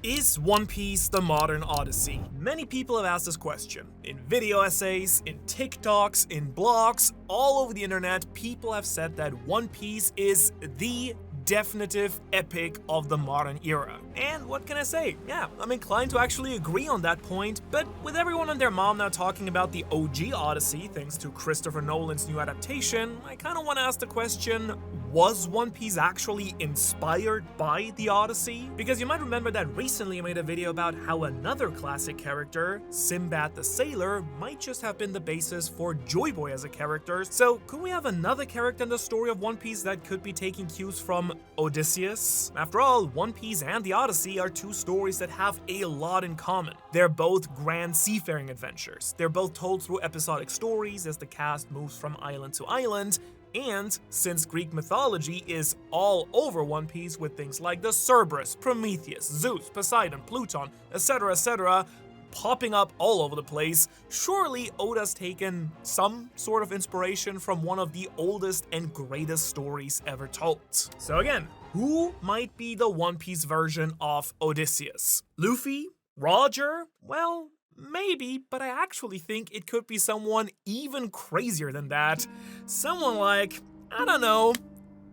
Is One Piece the modern Odyssey? Many people have asked this question. In video essays, in TikToks, in blogs, all over the internet, people have said that One Piece is the definitive epic of the modern era. And what can I say? Yeah, I'm inclined to actually agree on that point, but with everyone and their mom now talking about the OG Odyssey thanks to Christopher Nolan's new adaptation, I kinda wanna ask the question, was One Piece actually inspired by the Odyssey? Because you might remember that recently I made a video about how another classic character, Sinbad the Sailor, might just have been the basis for Joy Boy as a character. So could we have another character in the story of One Piece that could be taking cues from Odysseus? After all, One Piece and the Odyssey are two stories that have a lot in common. They're both grand seafaring adventures. They're both told through episodic stories as the cast moves from island to island. And since Greek mythology is all over One Piece with things like the Cerberus, Prometheus, Zeus, Poseidon, Pluton, etc., popping up all over the place, surely Oda's taken some sort of inspiration from one of the oldest and greatest stories ever told. So again, who might be the One Piece version of Odysseus? Luffy? Roger? Well, maybe, but I actually think it could be someone even crazier than that. Someone like, I don't know,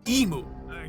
Emu.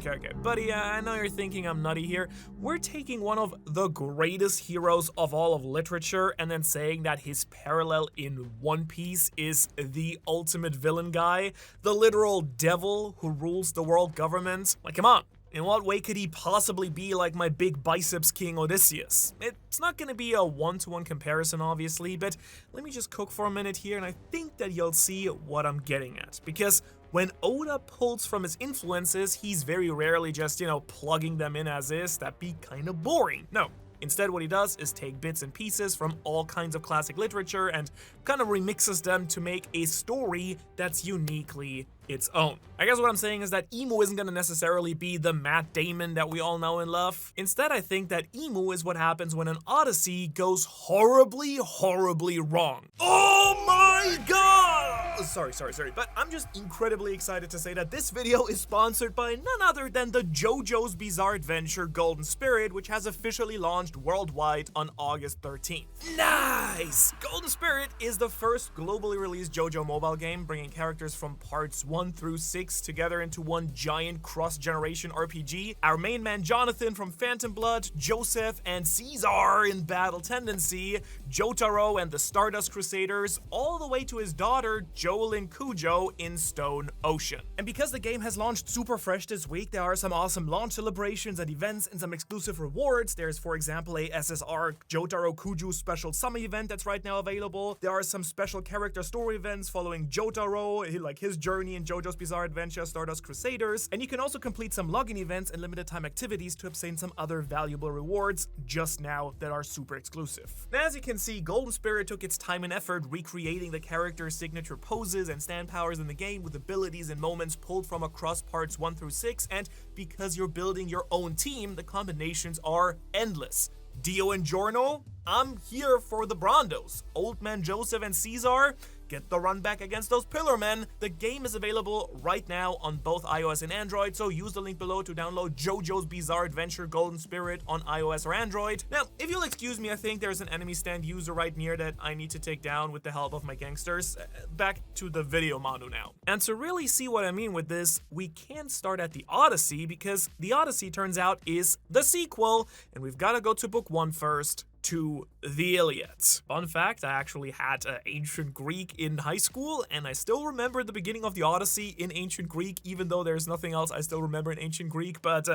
Okay, buddy, I know you're thinking I'm nutty here. We're taking one of the greatest heroes of all of literature and then saying that his parallel in One Piece is the ultimate villain guy, the literal devil who rules the world government. Like, come on. In what way could he possibly be like my big biceps king Odysseus? It's not gonna be a one-to-one comparison, obviously, but let me just cook for a minute here and I think that you'll see what I'm getting at. Because when Oda pulls from his influences, he's very rarely just, plugging them in as is. That'd be kind of boring. No. Instead, what he does is take bits and pieces from all kinds of classic literature and kind of remixes them to make a story that's uniquely its own. I guess what I'm saying is that Emu isn't gonna necessarily be the Matt Damon that we all know and love. Instead, I think that Emu is what happens when an Odyssey goes horribly, horribly wrong. Oh my god! Sorry, but I'm just incredibly excited to say that this video is sponsored by none other than the JoJo's Bizarre Adventure Golden Spirit, which has officially launched worldwide on August 13th. Nice! Golden Spirit is the first globally released JoJo mobile game, bringing characters from parts 1 through 6 together into one giant cross-generation RPG. Our main man Jonathan from Phantom Blood, Joseph and Caesar in Battle Tendency, Jotaro and the Stardust Crusaders, all the way to his daughter Joel and Kujo in Stone Ocean. And because the game has launched super fresh this week, there are some awesome launch celebrations and events and some exclusive rewards. There's, for example, a SSR Jotaro Kujo special summer event that's right now available. There are some special character story events following Jotaro, like his journey in JoJo's Bizarre Adventure Stardust Crusaders, and you can also complete some login events and limited time activities to obtain some other valuable rewards just now that are super exclusive. Now, as you can see, Golden Spirit took its time and effort recreating the character's signature poses and stand powers in the game with abilities and moments pulled from across parts 1 through 6, and because you're building your own team, the combinations are endless. Dio and Giorno? I'm here for the Brondos. Old Man Joseph and Caesar? Get the run back against those pillar men. The game is available right now on both iOS and Android, so use the link below to download JoJo's Bizarre Adventure Golden Spirit on iOS or Android. Now, if you'll excuse me, I think there's an enemy stand user right near that I need to take down with the help of my gangsters. Back to the video Manu now. And to really see what I mean with this, we can't start at the Odyssey because the Odyssey turns out is the sequel, and we've got to go to book 1 first. To the Iliad. Fun fact, I actually had ancient Greek in high school, and I still remember the beginning of the Odyssey in ancient Greek, even though there's nothing else I still remember in ancient Greek, but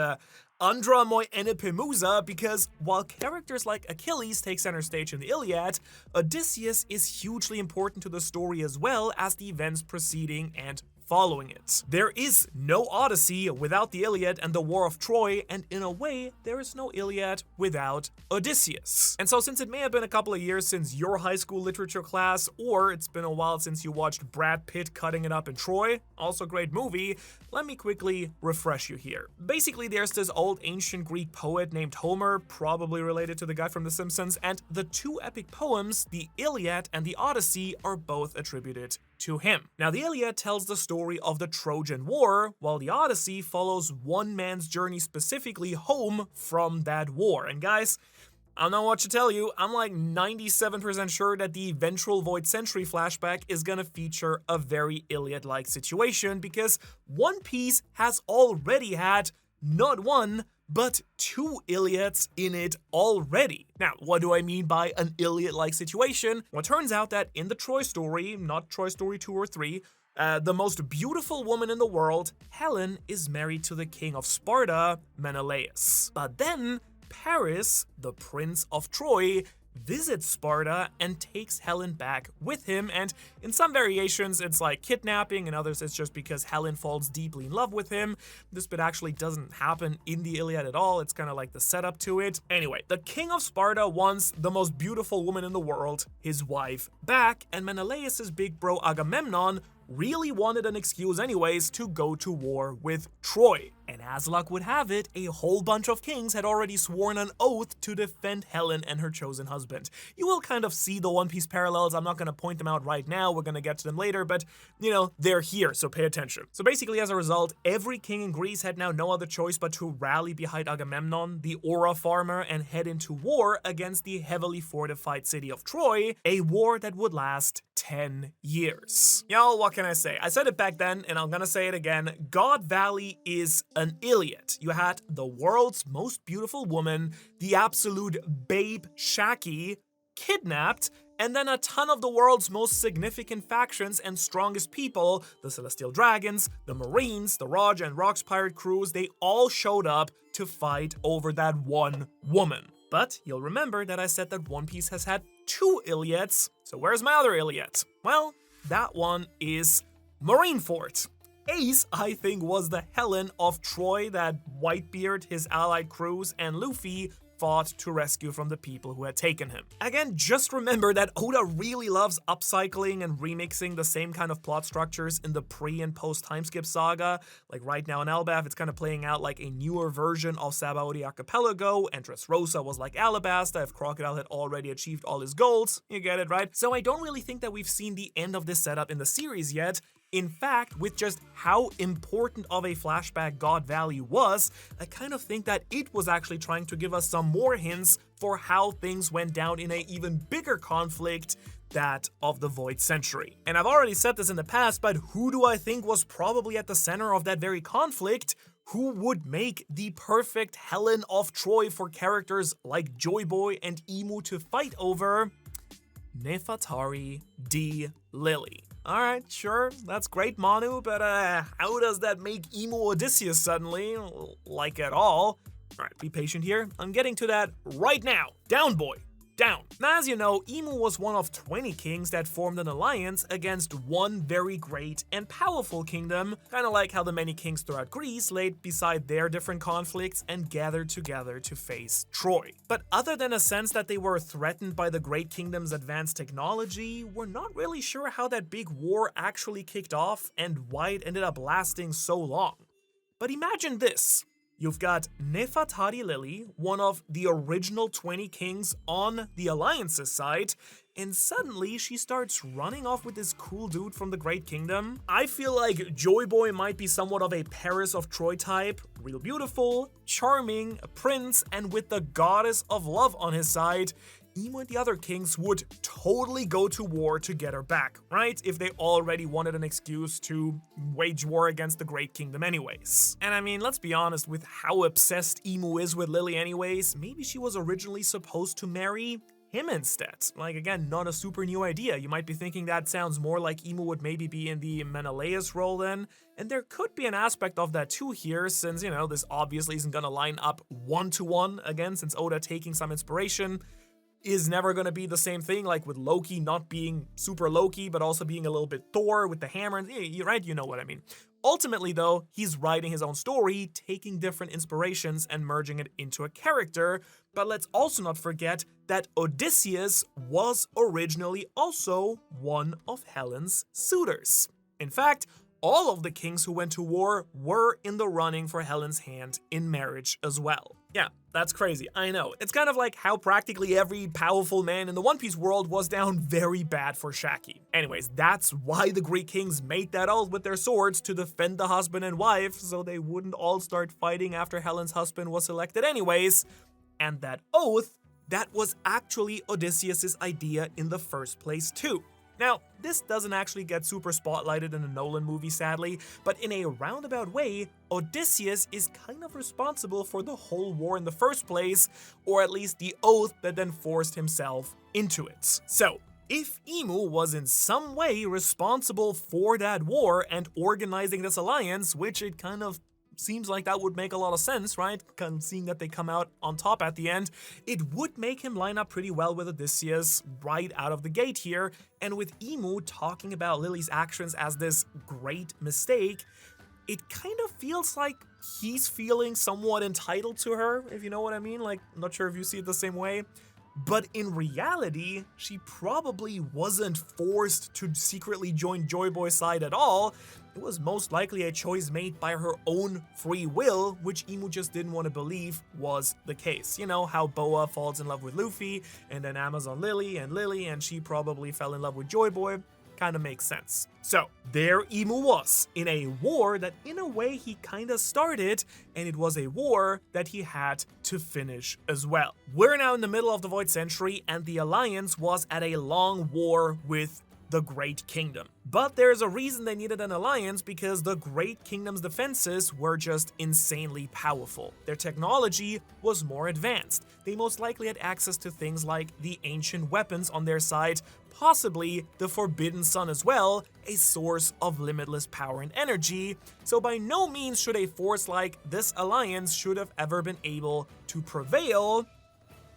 Andra moi enepemusa, because while characters like Achilles take center stage in the Iliad, Odysseus is hugely important to the story as well as the events preceding and following it. There is no Odyssey without the Iliad and the War of Troy, and in a way, there is no Iliad without Odysseus. And so since it may have been a couple of years since your high school literature class, or it's been a while since you watched Brad Pitt cutting it up in Troy, also a great movie, let me quickly refresh you here. Basically, there's this old ancient Greek poet named Homer, probably related to the guy from The Simpsons, and the two epic poems, the Iliad and the Odyssey, are both attributed to him. Now, the Iliad tells the story of the Trojan War, while the Odyssey follows one man's journey specifically home from that war. And guys, I don't know what to tell you, I'm like 97% sure that the eventual Void Century flashback is gonna feature a very Iliad-like situation, because One Piece has already had not one, but 2 Iliads in it already. Now, what do I mean by an Iliad-like situation? Well, it turns out that in the Troy story, not Troy Story 2 or 3, the most beautiful woman in the world, Helen, is married to the king of Sparta, Menelaus. But then, Paris, the Prince of Troy, visits Sparta and takes Helen back with him, and in some variations it's like kidnapping, and others it's just because Helen falls deeply in love with him. This bit actually doesn't happen in the Iliad at all, it's kind of like the setup to it. Anyway, the king of Sparta wants the most beautiful woman in the world, his wife, back, and Menelaus' big bro Agamemnon really wanted an excuse anyways to go to war with Troy. And as luck would have it, a whole bunch of kings had already sworn an oath to defend Helen and her chosen husband. You will kind of see the One Piece parallels, I'm not gonna point them out right now, we're gonna get to them later, but you know, they're here, so pay attention. So basically as a result, every king in Greece had now no other choice but to rally behind Agamemnon, the Aura farmer, and head into war against the heavily fortified city of Troy, a war that would last 10 years. Y'all, what can I say? I said it back then, and I'm gonna say it again, God Valley is an Iliad. You had the world's most beautiful woman, the absolute babe Shaki, kidnapped, and then a ton of the world's most significant factions and strongest people, the Celestial Dragons, the Marines, the Raj and Rox pirate crews, they all showed up to fight over that one woman. But you'll remember that I said that One Piece has had 2 Iliads, so where's my other Iliad? Well, that one is Marineford. Ace, I think, was the Helen of Troy that Whitebeard, his allied crews, and Luffy fought to rescue from the people who had taken him. Again, just remember that Oda really loves upcycling and remixing the same kind of plot structures in the pre- and post-timeskip saga. Like right now in Elbaf, it's kind of playing out like a newer version of Sabaody Archipelago, and Dressrosa was like Alabasta if Crocodile had already achieved all his goals. You get it, right? So I don't really think that we've seen the end of this setup in the series yet. In fact, with just how important of a flashback God Valley was, I kind of think that it was actually trying to give us some more hints for how things went down in an even bigger conflict, that of the Void Century. And I've already said this in the past, but who do I think was probably at the center of that very conflict? Who would make the perfect Helen of Troy for characters like Joy Boy and Emu to fight over? Nefertari D. Lili. Alright, sure, that's great, Manu, but how does that make Emu Odysseus suddenly? Like at all? Alright, be patient here. I'm getting to that right now. Down, boy. Down. Now, as you know, Emu was one of 20 kings that formed an alliance against one very great and powerful kingdom, kind of like how the many kings throughout Greece laid beside their different conflicts and gathered together to face Troy. But other than a sense that they were threatened by the great kingdom's advanced technology, we're not really sure how that big war actually kicked off and why it ended up lasting so long. But imagine this. You've got Nefertari Lili, one of the original 20 kings on the Alliance's side, and suddenly she starts running off with this cool dude from the Great Kingdom. I feel like Joy Boy might be somewhat of a Paris of Troy type, real beautiful, charming, a prince, and with the goddess of love on his side. Emu and the other kings would totally go to war to get her back, right? If they already wanted an excuse to wage war against the Great Kingdom anyways. And I mean, let's be honest, with how obsessed Emu is with Lili anyways, maybe she was originally supposed to marry him instead. Like, again, not a super new idea. You might be thinking that sounds more like Emu would maybe be in the Menelaus role then, and there could be an aspect of that too here, since, you know, this obviously isn't gonna line up one-to-one again, since Oda taking some inspiration is never going to be the same thing, like with Loki not being super Loki, but also being a little bit Thor with the hammer, and you're right, you know what I mean. Ultimately, though, he's writing his own story, taking different inspirations and merging it into a character, but let's also not forget that Odysseus was originally also one of Helen's suitors. In fact, all of the kings who went to war were in the running for Helen's hand in marriage as well. Yeah, that's crazy, I know. It's kind of like how practically every powerful man in the One Piece world was down very bad for Shaki. Anyways, that's why the Greek kings made that oath with their swords to defend the husband and wife, so they wouldn't all start fighting after Helen's husband was selected anyways. And that oath that was actually Odysseus' idea in the first place too. Now, this doesn't actually get super spotlighted in a Nolan movie, sadly, but in a roundabout way, Odysseus is kind of responsible for the whole war in the first place, or at least the oath that then forced himself into it. So, if Imu was in some way responsible for that war and organizing this alliance, which it kind of seems like that would make a lot of sense, right? Kind of seeing that they come out on top at the end, it would make him line up pretty well with Odysseus right out of the gate here. And with Imu talking about Lili's actions as this great mistake, it kind of feels like he's feeling somewhat entitled to her, if you know what I mean. Like, I'm not sure if you see it the same way. But in reality, she probably wasn't forced to secretly join Joy Boy's side at all. It was most likely a choice made by her own free will, which Imu just didn't want to believe was the case. You know, how Boa falls in love with Luffy, and then Amazon Lili, and she probably fell in love with Joy Boy. Kind of makes sense. So, there Imu was, in a war that in a way he kind of started, and it was a war that he had to finish as well. We're now in the middle of the Void Century, and the Alliance was at a long war with the Great Kingdom. But there's a reason they needed an alliance, because the Great Kingdom's defenses were just insanely powerful. Their technology was more advanced. They most likely had access to things like the ancient weapons on their side, possibly the Forbidden Sun as well, a source of limitless power and energy. So by no means should a force like this alliance should have ever been able to prevail,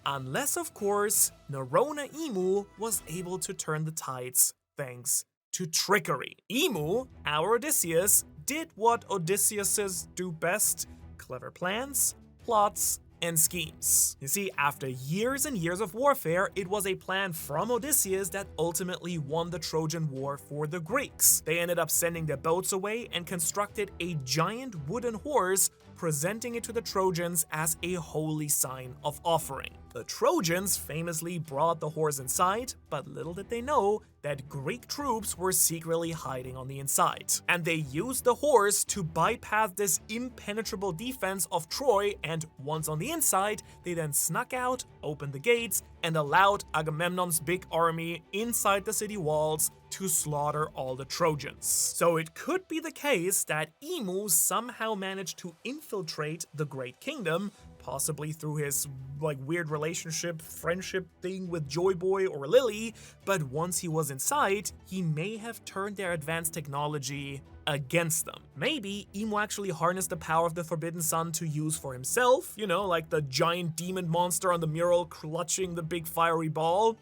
unless of course Nerona Imu was able to turn the tides thanks to trickery. Imu, our Odysseus, did what Odysseus do best: clever plans, plots, and schemes. You see, after years and years of warfare, it was a plan from Odysseus that ultimately won the Trojan War for the Greeks. They ended up sending their boats away and constructed a giant wooden horse, presenting it to the Trojans as a holy sign of offering. The Trojans famously brought the horse inside, but little did they know that Greek troops were secretly hiding on the inside. And they used the horse to bypass this impenetrable defense of Troy, and once on the inside, they then snuck out, opened the gates, and allowed Agamemnon's big army inside the city walls to slaughter all the Trojans. So it could be the case that Imu somehow managed to infiltrate the Great Kingdom, possibly through his weird relationship, friendship thing with Joy Boy or Lili, but once he was inside, he may have turned their advanced technology against them. Maybe Imu actually harnessed the power of the Forbidden Sun to use for himself, you know, like the giant demon monster on the mural clutching the big fiery ball.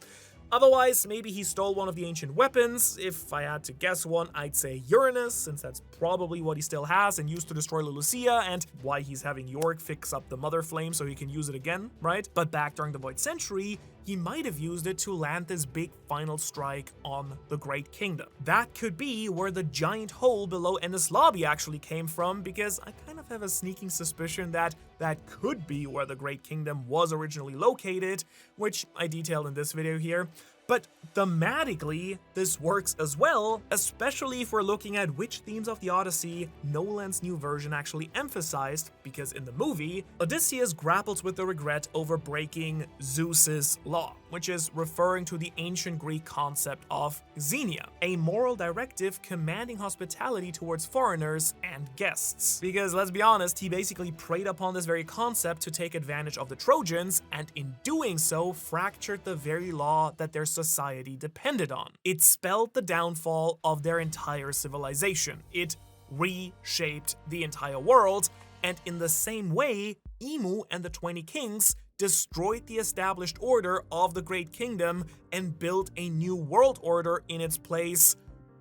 Otherwise, maybe he stole one of the ancient weapons. If I had to guess one, I'd say Uranus, since that's probably what he still has and used to destroy Lucia, and why he's having York fix up the Mother Flame so he can use it again, right? But back during the Void Century, he might have used it to land this big final strike on the Great Kingdom. That could be where the giant hole below Enies Lobby actually came from, because I kind of have a sneaking suspicion that that could be where the Great Kingdom was originally located, which I detailed in this video here. But thematically, this works as well, especially if we're looking at which themes of the Odyssey Nolan's new version actually emphasized, because in the movie, Odysseus grapples with the regret over breaking Zeus's law, which is referring to the ancient Greek concept of xenia, a moral directive commanding hospitality towards foreigners and guests. Because let's be honest, he basically preyed upon this very concept to take advantage of the Trojans, and in doing so, fractured the very law that their society depended on. It spelled the downfall of their entire civilization. It reshaped the entire world, and in the same way, Imu and the 20 Kings destroyed the established order of the Great Kingdom and built a new world order in its place,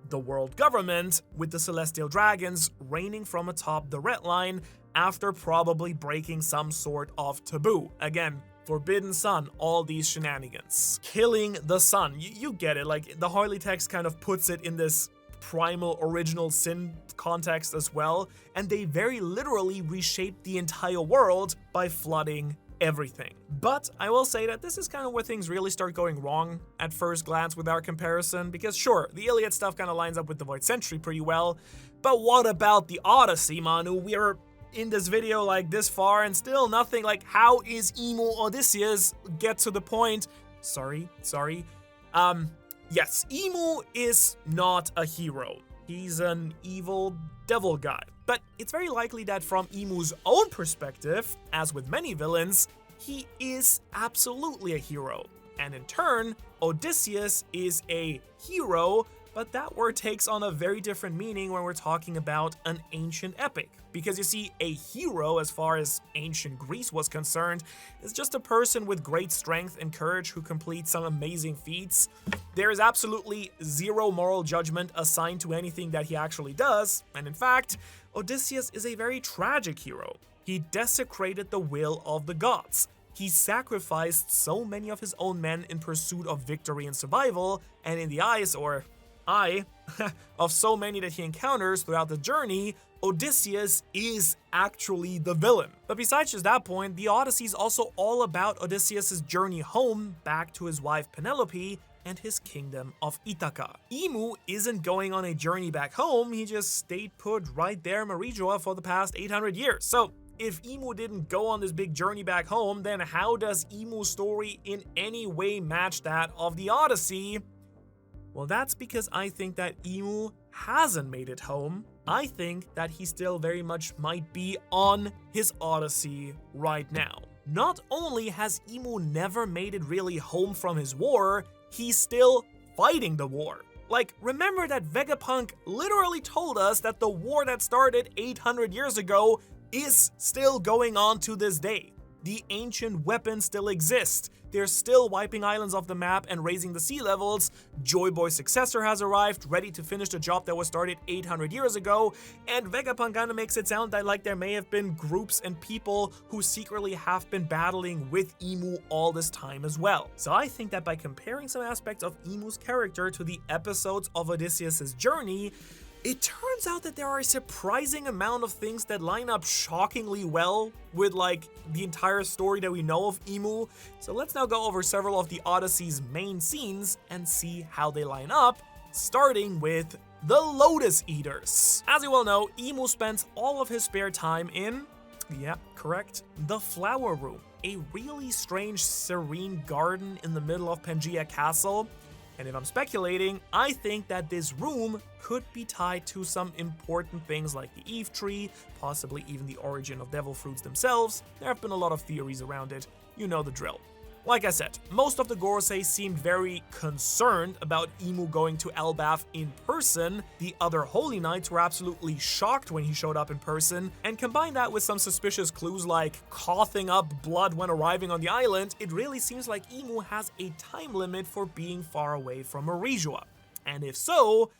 the world government, with the celestial dragons reigning from atop the Red Line after probably breaking some sort of taboo. Again, Forbidden Sun, all these shenanigans. Killing the sun, you get it, like the Harley text kind of puts it in this primal original sin context as well, and they very literally reshaped the entire world by flooding everything. But I will say that this is kind of where things really start going wrong at first glance with our comparison, because sure, the Iliad stuff kind of lines up with the Void Century pretty well, but what about the Odyssey, Manu? We're in this video like this far and still nothing. Like, how is emo Odysseus? Get to the point. Sorry. Yes, Emu is not a hero. He's an evil devil guy. But it's very likely that from Emu's own perspective, as with many villains, he is absolutely a hero. And in turn, Odysseus is a hero, but that word takes on a very different meaning when we're talking about an ancient epic. Because you see, a hero, as far as ancient Greece was concerned, is just a person with great strength and courage who completes some amazing feats. There is absolutely zero moral judgment assigned to anything that he actually does, and in fact, Odysseus is a very tragic hero. He desecrated the will of the gods. He sacrificed so many of his own men in pursuit of victory and survival, and in the eyes, or eye, of so many that he encounters throughout the journey, Odysseus is actually the villain. But besides just that point, the Odyssey is also all about Odysseus' journey home back to his wife Penelope and his kingdom of Ithaca. Emu isn't going on a journey back home, he just stayed put right there in Merijoa for the past 800 years. So if Emu didn't go on this big journey back home, then how does Emu's story in any way match that of the Odyssey? Well, that's because I think that Emu hasn't made it home. I think that he still very much might be on his Odyssey right now. Not only has Emu never made it really home from his war, he's still fighting the war. Like, remember that Vegapunk literally told us that the war that started 800 years ago is still going on to this day. The ancient weapons still exist. They're still wiping islands off the map and raising the sea levels. Joy Boy's successor has arrived, ready to finish the job that was started 800 years ago, and Vegapunk kinda makes it sound that like there may have been groups and people who secretly have been battling with Emu all this time as well. So I think that by comparing some aspects of Emu's character to the episodes of Odysseus' journey, it turns out that there are a surprising amount of things that line up shockingly well with like the entire story that we know of Emu. So let's now go over several of the Odyssey's main scenes and see how they line up, starting with the Lotus Eaters. As you well know, Emu spends all of his spare time in, yeah, correct, the Flower Room, a really strange serene garden in the middle of Pangaea Castle. And if I'm speculating, I think that this room could be tied to some important things like the Eve Tree, possibly even the origin of devil fruits themselves. There have been a lot of theories around it. You know the drill. Like I said, most of the Gorosei seemed very concerned about Emu going to Elbaf in person. The other Holy Knights were absolutely shocked when he showed up in person, and combine that with some suspicious clues like coughing up blood when arriving on the island, it really seems like Emu has a time limit for being far away from Merijoa. And if so,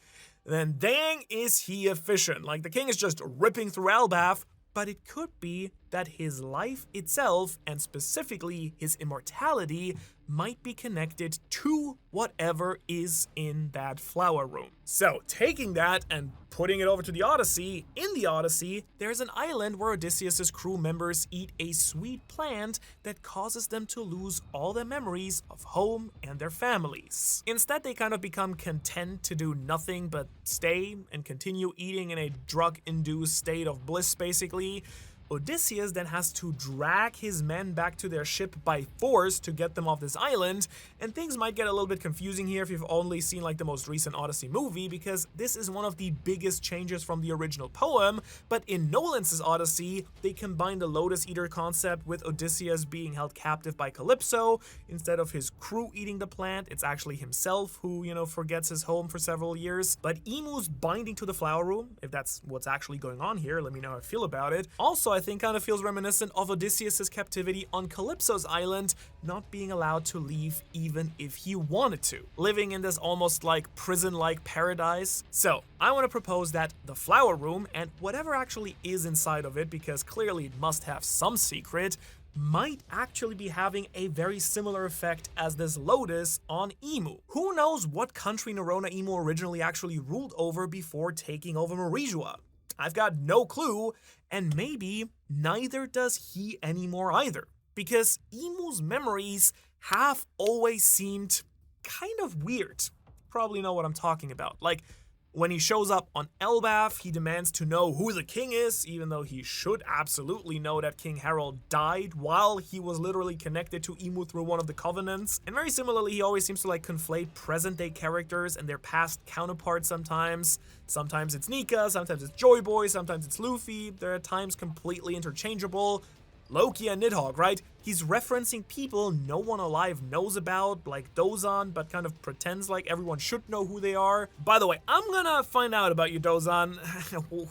then dang is he efficient. Like, the king is just ripping through Elbaf. But it could be that his life itself, and specifically his immortality, might be connected to whatever is in that flower room. So, taking that and putting it over to the Odyssey, in the Odyssey, there's an island where Odysseus' crew members eat a sweet plant that causes them to lose all their memories of home and their families. Instead, they kind of become content to do nothing but stay and continue eating in a drug-induced state of bliss, basically. Odysseus then has to drag his men back to their ship by force to get them off this island, and things might get a little bit confusing here if you've only seen like the most recent Odyssey movie, because this is one of the biggest changes from the original poem. But in Nolan's Odyssey, they combine the Lotus Eater concept with Odysseus being held captive by Calypso. Instead of his crew eating the plant, it's actually himself who, forgets his home for several years. But Emu's binding to the flower room, if that's what's actually going on here, let me know how I feel about it. Also, I think kind of feels reminiscent of Odysseus' captivity on Calypso's island, not being allowed to leave even if he wanted to, living in this almost like prison-like paradise. So I want to propose that the flower room, and whatever actually is inside of it, because clearly it must have some secret, might actually be having a very similar effect as this lotus on Emu. Who knows what country Nerona Emu originally actually ruled over before taking over Merijoa? I've got no clue, and maybe neither does he anymore either, because Emu's memories have always seemed kind of weird. Probably know what I'm talking about. Like, When he shows up on Elbaf, he demands to know who the king is, even though he should absolutely know that King Harald died while he was literally connected to Emu through one of the covenants. And very similarly, he always seems to like conflate present-day characters and their past counterparts sometimes. Sometimes it's Nika, sometimes it's Joy Boy, sometimes it's Luffy. They're at times completely interchangeable. Loki and Nidhogg, right? He's referencing people no one alive knows about, like Dozan, but kind of pretends like everyone should know who they are. By the way, I'm gonna find out about you, Dozan,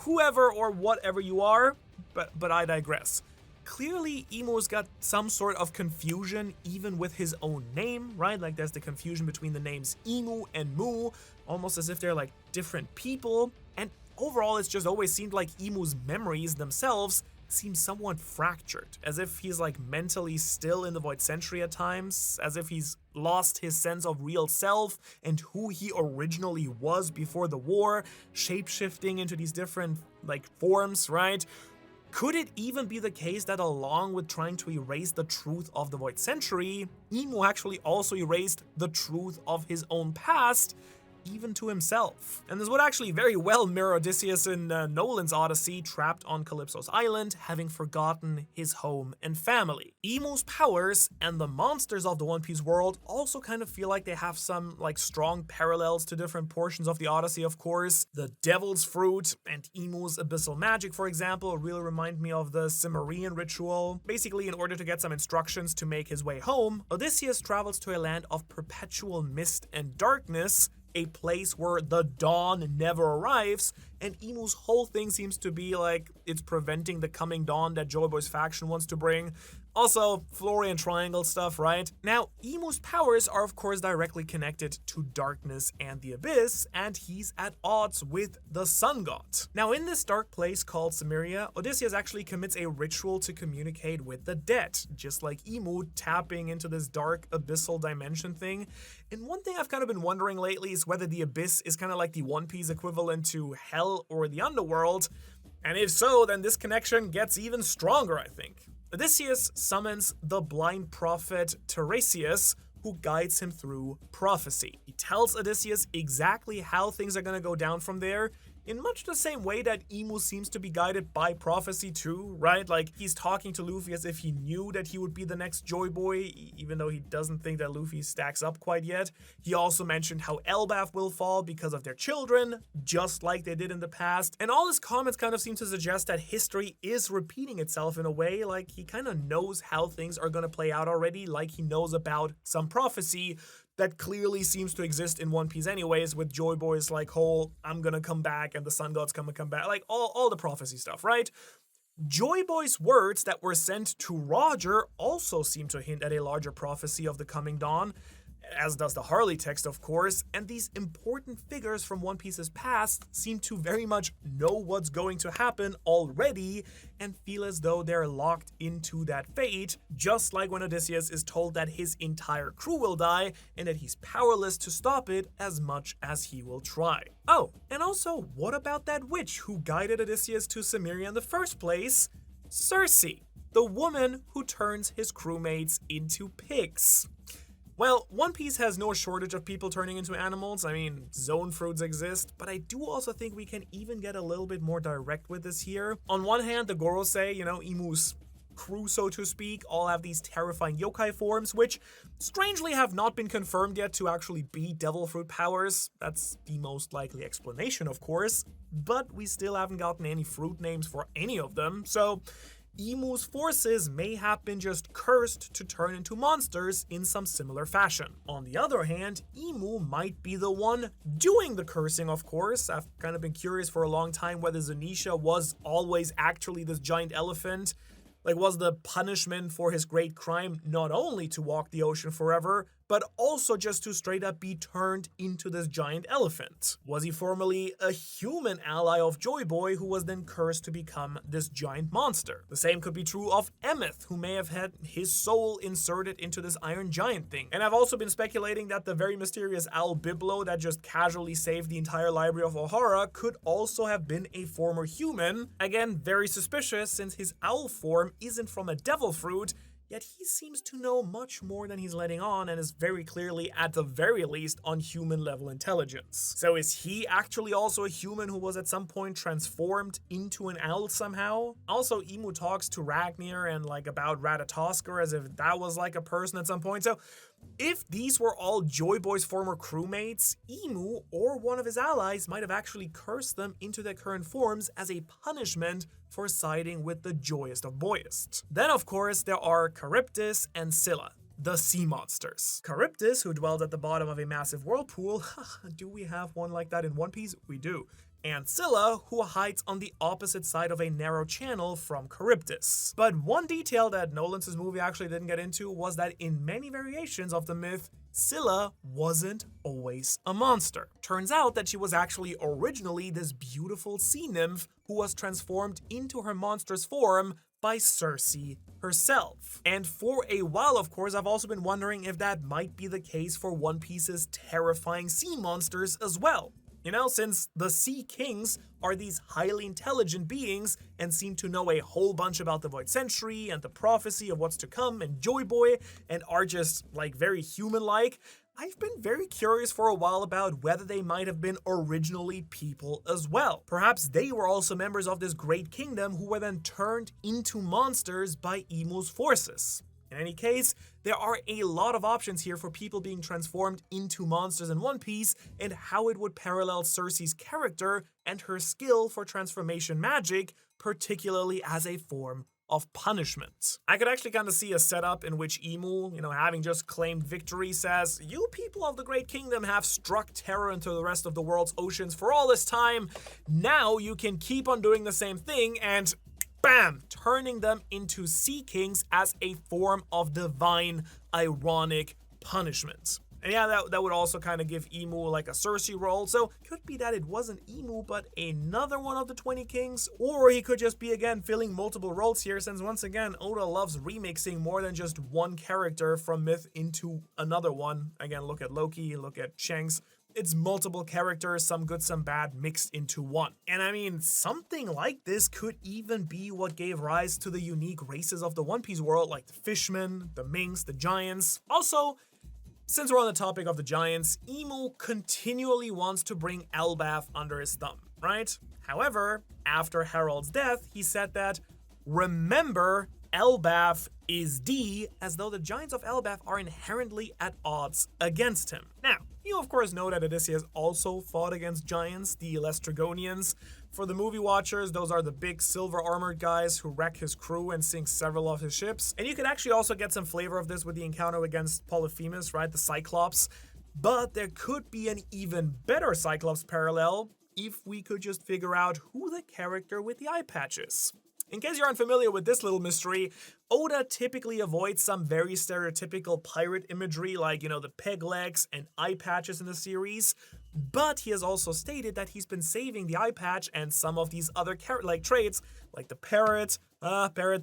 whoever or whatever you are, but I digress. Clearly, Emu's got some sort of confusion even with his own name, right? Like there's the confusion between the names Emu and Mu, almost as if they're like different people. And overall, it's just always seemed like Emu's memories themselves seems somewhat fractured, as if he's like mentally still in the Void Century at times, as if he's lost his sense of real self and who he originally was before the war, shape-shifting into these different like forms, right? Could it even be the case that along with trying to erase the truth of the Void Century, Emu actually also erased the truth of his own past, even to himself? And this would actually very well mirror Odysseus in Nolan's Odyssey, trapped on Calypso's island, having forgotten his home and family. Emu's powers and the monsters of the One Piece world also kind of feel like they have some like strong parallels to different portions of the Odyssey, of course. The Devil's Fruit and Emu's abyssal magic, for example, really remind me of the Cimmerian ritual. Basically, in order to get some instructions to make his way home, Odysseus travels to a land of perpetual mist and darkness, a place where the dawn never arrives, and Emu's whole thing seems to be like it's preventing the coming dawn that Joy Boy's faction wants to bring. Also, Florian Triangle stuff, right? Now, Emu's powers are of course directly connected to darkness and the abyss, and he's at odds with the Sun God. Now, in this dark place called Cimmeria, Odysseus actually commits a ritual to communicate with the dead, just like Emu tapping into this dark abyssal dimension thing. And one thing I've kind of been wondering lately is whether the abyss is kind of like the One Piece equivalent to Hell or the Underworld, and if so, then this connection gets even stronger, I think. Odysseus summons the blind prophet Tiresias, who guides him through prophecy. He tells Odysseus exactly how things are going to go down from there, in much the same way that Emu seems to be guided by prophecy too, right? Like, he's talking to Luffy as if he knew that he would be the next Joy Boy, even though he doesn't think that Luffy stacks up quite yet. He also mentioned how Elbaf will fall because of their children, just like they did in the past. And all his comments kind of seem to suggest that history is repeating itself in a way, like he kind of knows how things are going to play out already, like he knows about some prophecy that clearly seems to exist in One Piece anyways, with Joy Boy's like whole I'm gonna come back and the Sun God's come back, like all the prophecy stuff, right? Joy Boy's words that were sent to Roger also seem to hint at a larger prophecy of the coming dawn, as does the Harley text, of course, and these important figures from One Piece's past seem to very much know what's going to happen already and feel as though they're locked into that fate, just like when Odysseus is told that his entire crew will die and that he's powerless to stop it as much as he will try. Oh, and also, what about that witch who guided Odysseus to Cimmeria in the first place? Circe, the woman who turns his crewmates into pigs. Well, One Piece has no shortage of people turning into animals. I mean, zone fruits exist, but I do also think we can even get a little bit more direct with this here. On one hand, the Gorosei, Emu's crew, so to speak, all have these terrifying yokai forms, which strangely have not been confirmed yet to actually be devil fruit powers. That's the most likely explanation, of course, but we still haven't gotten any fruit names for any of them, so Emu's forces may have been just cursed to turn into monsters in some similar fashion. On the other hand, Emu might be the one doing the cursing, of course. I've kind of been curious for a long time whether Zanisha was always actually this giant elephant. Like, was the punishment for his great crime not only to walk the ocean forever, but also just to straight up be turned into this giant elephant? Was he formerly a human ally of Joy Boy who was then cursed to become this giant monster? The same could be true of Emeth, who may have had his soul inserted into this iron giant thing. And I've also been speculating that the very mysterious owl Biblo that just casually saved the entire library of Ohara could also have been a former human. Again, very suspicious, since his owl form isn't from a devil fruit. yet he seems to know much more than he's letting on and is very clearly, at the very least, on human level intelligence. So is he actually also a human who was at some point transformed into an owl somehow? Also, Imu talks to Ragnir and like about Ratatoskr as if that was like a person at some point. So if these were all Joy Boy's former crewmates, Imu or one of his allies might have actually cursed them into their current forms as a punishment for siding with the joyest of boyest. Then of course there are Charybdis and Scylla, the sea monsters. Charybdis, who dwells at the bottom of a massive whirlpool, do we have one like that in One Piece? We do. And Scylla, who hides on the opposite side of a narrow channel from Charybdis. But one detail that Nolan's movie actually didn't get into was that in many variations of the myth, Scylla wasn't always a monster. Turns out that she was actually originally this beautiful sea nymph who was transformed into her monstrous form by Circe herself. And for a while, of course, I've also been wondering if that might be the case for One Piece's terrifying sea monsters as well. You know, since the Sea Kings are these highly intelligent beings and seem to know a whole bunch about the Void Century and the prophecy of what's to come and Joy Boy and are just like very human-like, I've been very curious for a while about whether they might have been originally people as well. Perhaps they were also members of this great kingdom who were then turned into monsters by Imu's forces. In any case, there are a lot of options here for people being transformed into monsters in One Piece and how it would parallel Circe's character and her skill for transformation magic, particularly as a form of punishment. I could actually kind of see a setup in which Imu, having just claimed victory, says, "You people of the Great Kingdom have struck terror into the rest of the world's oceans for all this time. Now you can keep on doing the same thing," and bam, turning them into Sea Kings as a form of divine, ironic punishment. And yeah, that would also kind of give Imu like a Circe role, so could be that it wasn't Imu, but another one of the 20 Kings, or he could just be, again, filling multiple roles here, since once again, Oda loves remixing more than just one character from myth into another one. Again, look at Loki, look at Shanks. It's multiple characters, some good, some bad, mixed into one. And I mean, something like this could even be what gave rise to the unique races of the One Piece world, like the fishmen, the minks, the giants. Also, since we're on the topic of the giants, Imu continually wants to bring Elbaf under his thumb, right? However, after Harold's death, he said that, "Remember, Elbaf is D," as though the giants of Elbaf are inherently at odds against him. Now, you of course know that Odysseus also fought against giants, the Lestrygonians. For the movie watchers, those are the big silver armored guys who wreck his crew and sink several of his ships. And you could actually also get some flavor of this with the encounter against Polyphemus, right, the Cyclops. But there could be an even better Cyclops parallel if we could just figure out who the character with the eye patch is. In case you aren't familiar with this little mystery, Oda typically avoids some very stereotypical pirate imagery like, the peg legs and eye patches in the series, but he has also stated that he's been saving the eye patch and some of these other traits, like the parrot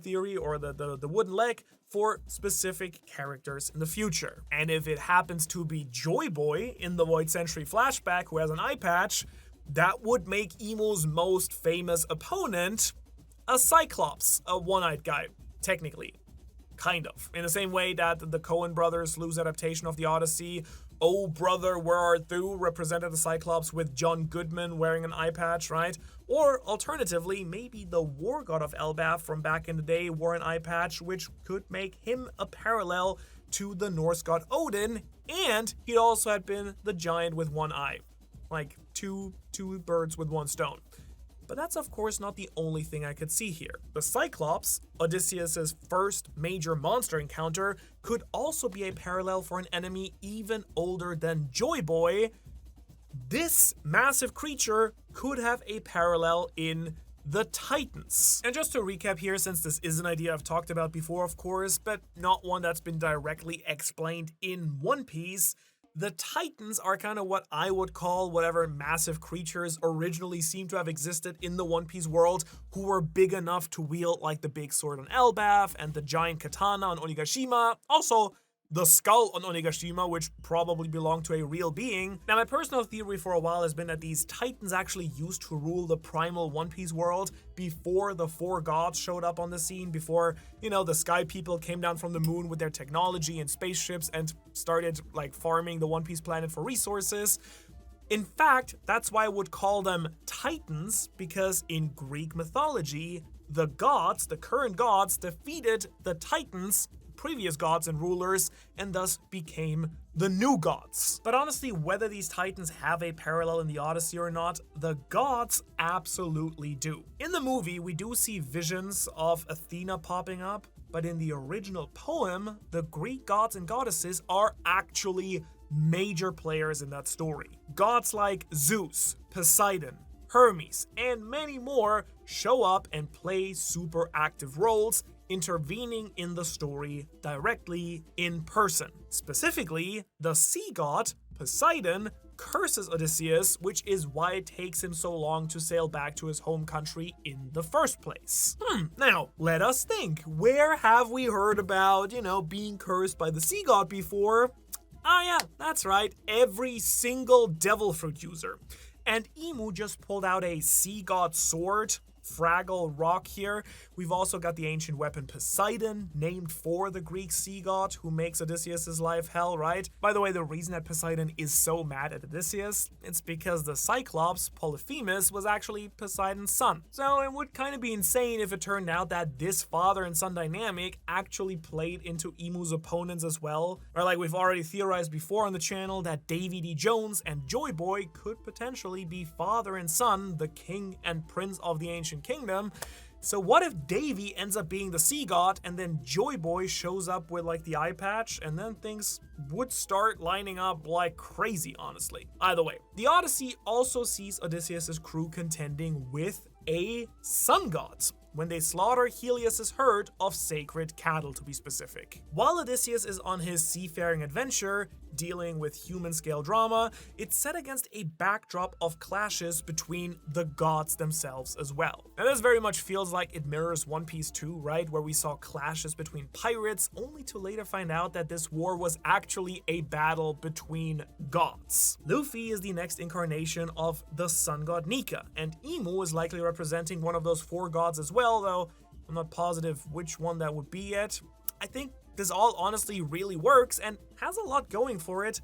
theory, or the wooden leg, for specific characters in the future. And if it happens to be Joy Boy in the Void Century flashback who has an eye patch, that would make Imu's most famous opponent a Cyclops, a one-eyed guy, technically. Kind of. In the same way that the Coen brothers' loose adaptation of the Odyssey, "Oh Brother, Where Art Thou?" represented the Cyclops with John Goodman wearing an eye patch, right? Or alternatively, maybe the war god of Elbaf from back in the day wore an eye patch, which could make him a parallel to the Norse god Odin, and he also had been the giant with one eye. Like two birds with one stone. But that's of course not the only thing I could see here. The Cyclops, Odysseus' first major monster encounter, could also be a parallel for an enemy even older than Joy Boy. This massive creature could have a parallel in the Titans. And just to recap here, since this is an idea I've talked about before, of course, but not one that's been directly explained in One Piece, the Titans are kind of what I would call whatever massive creatures originally seem to have existed in the One Piece world who were big enough to wield like the big sword on Elbaf and the giant katana on Onigashima. Also, the skull on Onigashima, which probably belonged to a real being. Now, my personal theory for a while has been that these titans actually used to rule the primal One Piece world before the four gods showed up on the scene, before, the sky people came down from the moon with their technology and spaceships and started, farming the One Piece planet for resources. In fact, that's why I would call them titans, because in Greek mythology, the gods, the current gods, defeated the titans, previous gods and rulers, and thus became the new gods. But honestly, whether these titans have a parallel in the Odyssey or not, the gods absolutely do. In the movie, we do see visions of Athena popping up, but in the original poem, the Greek gods and goddesses are actually major players in that story. Gods like Zeus, Poseidon, Hermes, and many more show up and play super active roles, intervening in the story directly in person. Specifically, the sea god, Poseidon, curses Odysseus, which is why it takes him so long to sail back to his home country in the first place. Now, let us think. Where have we heard about, being cursed by the sea god before? Oh yeah, that's right, every single devil fruit user. And Imu just pulled out a sea god sword, Fraggle Rock here. We've also got the ancient weapon Poseidon, named for the Greek sea god who makes Odysseus' life hell, right? By the way, the reason that Poseidon is so mad at Odysseus, it's because the Cyclops, Polyphemus, was actually Poseidon's son. So it would kind of be insane if it turned out that this father and son dynamic actually played into Imu's opponents as well. Or like we've already theorized before on the channel that Davy D. Jones and Joy Boy could potentially be father and son, the king and prince of the ancient kingdom. So what if Davy ends up being the sea god and then Joy Boy shows up with the eye patch, and then things would start lining up like crazy, honestly. Either way, the Odyssey also sees Odysseus' crew contending with a sun god when they slaughter Helios' herd of sacred cattle, to be specific. While Odysseus is on his seafaring adventure, dealing with human-scale drama, it's set against a backdrop of clashes between the gods themselves as well. Now this very much feels like it mirrors One Piece 2, right? Where we saw clashes between pirates, only to later find out that this war was actually a battle between gods. Luffy is the next incarnation of the sun god Nika, and Imu is likely representing one of those four gods as well, though I'm not positive which one that would be yet. I think this all honestly really works and has a lot going for it,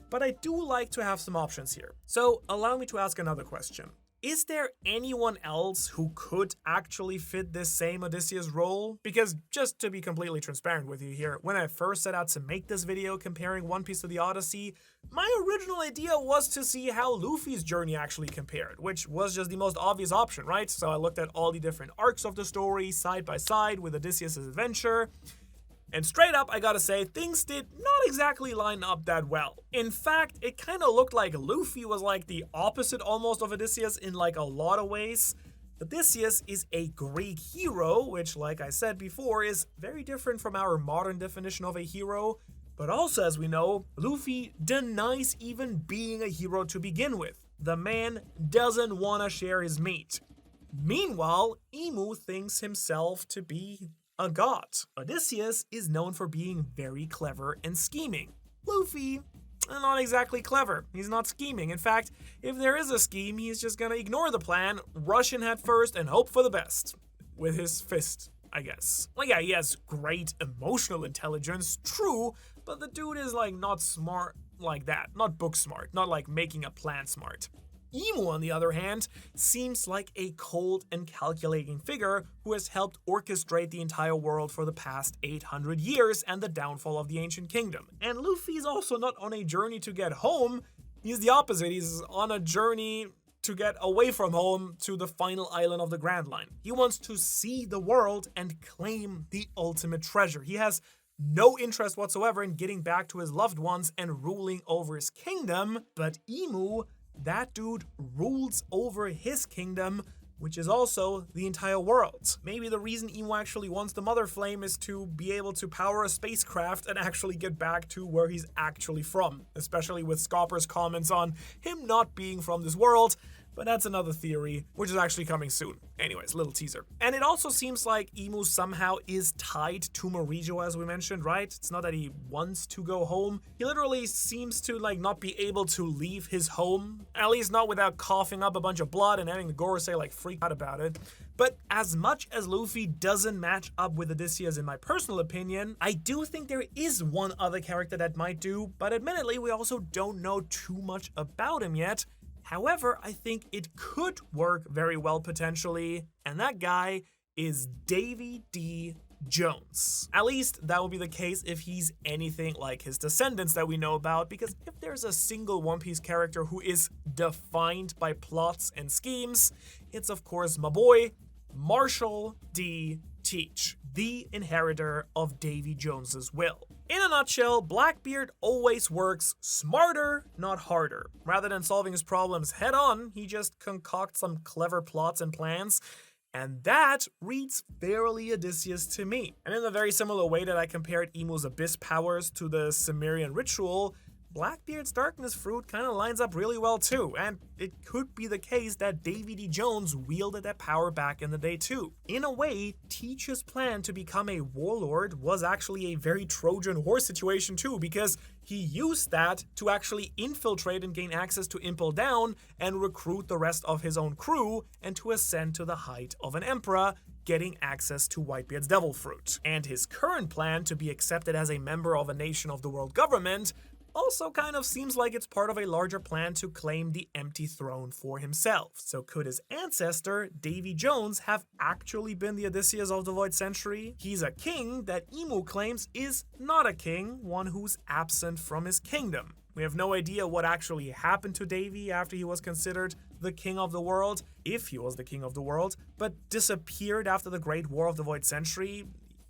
but I do like to have some options here. So allow me to ask another question. Is there anyone else who could actually fit this same Odysseus role? Because just to be completely transparent with you here, when I first set out to make this video comparing One Piece to the Odyssey, my original idea was to see how Luffy's journey actually compared, which was just the most obvious option, right? So I looked at all the different arcs of the story side by side with Odysseus' adventure. And straight up, I gotta say, things did not exactly line up that well. In fact, it kinda looked like Luffy was the opposite almost of Odysseus in a lot of ways. Odysseus is a Greek hero, which, like I said before, is very different from our modern definition of a hero. But also, as we know, Luffy denies even being a hero to begin with. The man doesn't wanna share his meat. Meanwhile, Imu thinks himself to be a god. Odysseus is known for being very clever and scheming. Luffy, not exactly clever. He's not scheming. In fact, if there is a scheme, he's just gonna ignore the plan, rush in head first, and hope for the best. With his fist, I guess. Yeah, he has great emotional intelligence, true, but the dude is not smart like that. Not book smart. Not making a plan smart. Imu, on the other hand, seems like a cold and calculating figure who has helped orchestrate the entire world for the past 800 years and the downfall of the ancient kingdom. And Luffy is also not on a journey to get home, he's the opposite, he's on a journey to get away from home to the final island of the Grand Line. He wants to see the world and claim the ultimate treasure. He has no interest whatsoever in getting back to his loved ones and ruling over his kingdom, but Imu, that dude rules over his kingdom, which is also the entire world. Maybe the reason Imu actually wants the Mother Flame is to be able to power a spacecraft and actually get back to where he's actually from, especially with Scopper's comments on him not being from this world. but that's another theory, which is actually coming soon. Anyways, little teaser. And it also seems like Imu somehow is tied to Morijo, as we mentioned, right? It's not that he wants to go home. He literally seems to not be able to leave his home, at least not without coughing up a bunch of blood and having the Gorosei freak out about it. But as much as Luffy doesn't match up with Odysseus in my personal opinion, I do think there is one other character that might do, but admittedly we also don't know too much about him yet. However, I think it could work very well potentially, and that guy is Davy D. Jones. At least that will be the case if he's anything like his descendants that we know about, because if there's a single One Piece character who is defined by plots and schemes, it's of course my boy, Marshall D. Teach, the inheritor of Davy Jones's will. In a nutshell, Blackbeard always works smarter, not harder. Rather than solving his problems head on, he just concocts some clever plots and plans, and that reads fairly Odysseus to me. And in a very similar way that I compared Imu's abyss powers to the Cimmerian ritual, Blackbeard's darkness fruit kind of lines up really well too, and it could be the case that Davy D. Jones wielded that power back in the day too. In a way, Teach's plan to become a warlord was actually a very Trojan Horse situation too, because he used that to actually infiltrate and gain access to Impel Down and recruit the rest of his own crew and to ascend to the height of an emperor, getting access to Whitebeard's devil fruit. And his current plan to be accepted as a member of a nation of the world government also kind of seems like it's part of a larger plan to claim the empty throne for himself. So could his ancestor, Davy Jones, have actually been the Odysseus of the Void Century? He's a king that Imu claims is not a king, one who's absent from his kingdom. We have no idea what actually happened to Davy after he was considered the king of the world, if he was the king of the world, but disappeared after the Great War of the Void Century.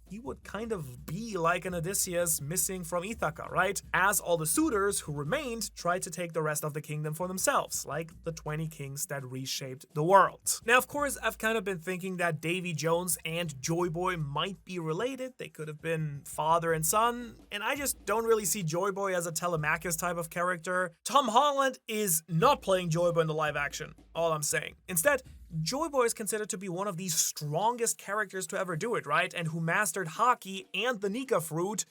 He would kind of be like an Odysseus missing from Ithaca, right? As all the suitors who remained tried to take the rest of the kingdom for themselves, like the 20 kings that reshaped the world. Now, of course, I've kind of been thinking that Davy Jones and Joy Boy might be related. They could have been father and son, and I just don't really see Joy Boy as a Telemachus type of character. Tom Holland is not playing Joy Boy in the live action, all I'm saying. Instead, Joy Boy is considered to be one of the strongest characters to ever do it, right? And who mastered Haki and the Nika fruit,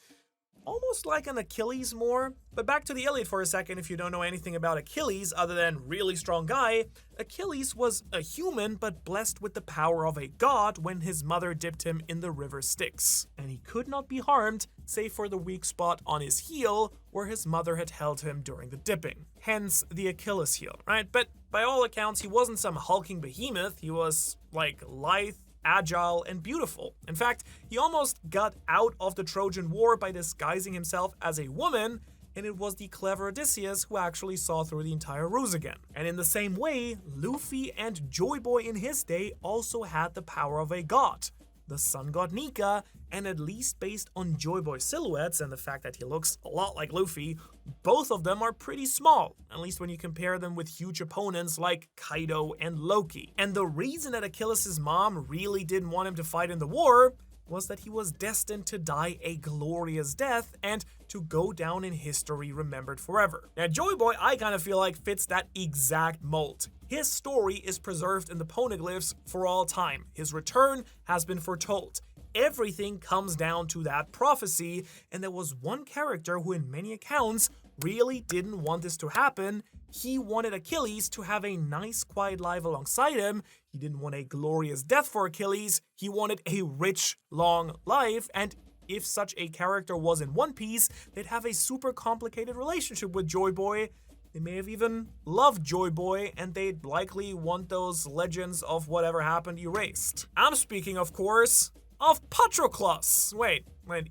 almost like an Achilles more. But back to the Iliad for a second, if you don't know anything about Achilles other than really strong guy, Achilles was a human but blessed with the power of a god when his mother dipped him in the river Styx. And he could not be harmed, save for the weak spot on his heel where his mother had held him during the dipping. Hence the Achilles heel, right? But by all accounts, he wasn't some hulking behemoth. He was lithe, agile, and beautiful. In fact, he almost got out of the Trojan War by disguising himself as a woman, and it was the clever Odysseus who actually saw through the entire ruse again. And in the same way, Luffy and Joy Boy in his day also had the power of a god, the sun god Nika, and at least based on Joy Boy's silhouettes and the fact that he looks a lot like Luffy, both of them are pretty small, at least when you compare them with huge opponents like Kaido and Loki. And the reason that Achilles' mom really didn't want him to fight in the war was that he was destined to die a glorious death and to go down in history remembered forever. Now, Joy Boy, I kind of feel like fits that exact mold. His story is preserved in the poneglyphs for all time. His return has been foretold. Everything comes down to that prophecy, and there was one character who in many accounts really didn't want this to happen. He wanted Achilles to have a nice, quiet life alongside him. He didn't want a glorious death for Achilles. He wanted a rich, long life, and if such a character was in One Piece, they'd have a super complicated relationship with Joy Boy. They may have even loved Joy Boy, and they'd likely want those legends of whatever happened erased. I'm speaking, of course, of Patroclus. Wait,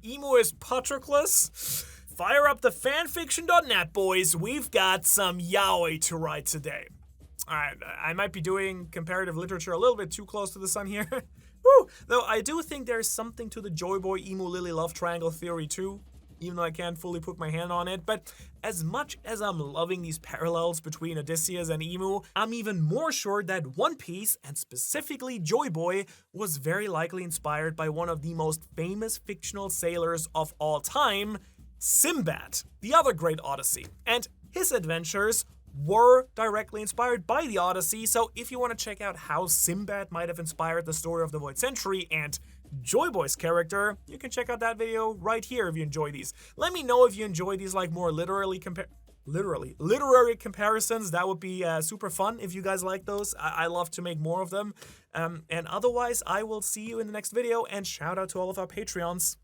Emu is Patroclus? Fire up the fanfiction.net, boys. We've got some yaoi to write today. Alright, I might be doing comparative literature a little bit too close to the sun here. Woo! Though I do think there's something to the Joy Boy Emu Lili love triangle theory too, even though I can't fully put my hand on it. But as much as I'm loving these parallels between Odysseus and Emu, I'm even more sure that One Piece, and specifically Joy Boy, was very likely inspired by one of the most famous fictional sailors of all time, Sinbad, the other great Odyssey, and his adventures were directly inspired by the Odyssey, so if you want to check out how Sinbad might have inspired the story of the Void Century and Joy Boy's character, you can check out that video right here if you enjoy these. Let me know if you enjoy these like more literary comparisons. That would be super fun if you guys like those. I love to make more of them. And otherwise, I will see you in the next video, and shout out to all of our Patreons.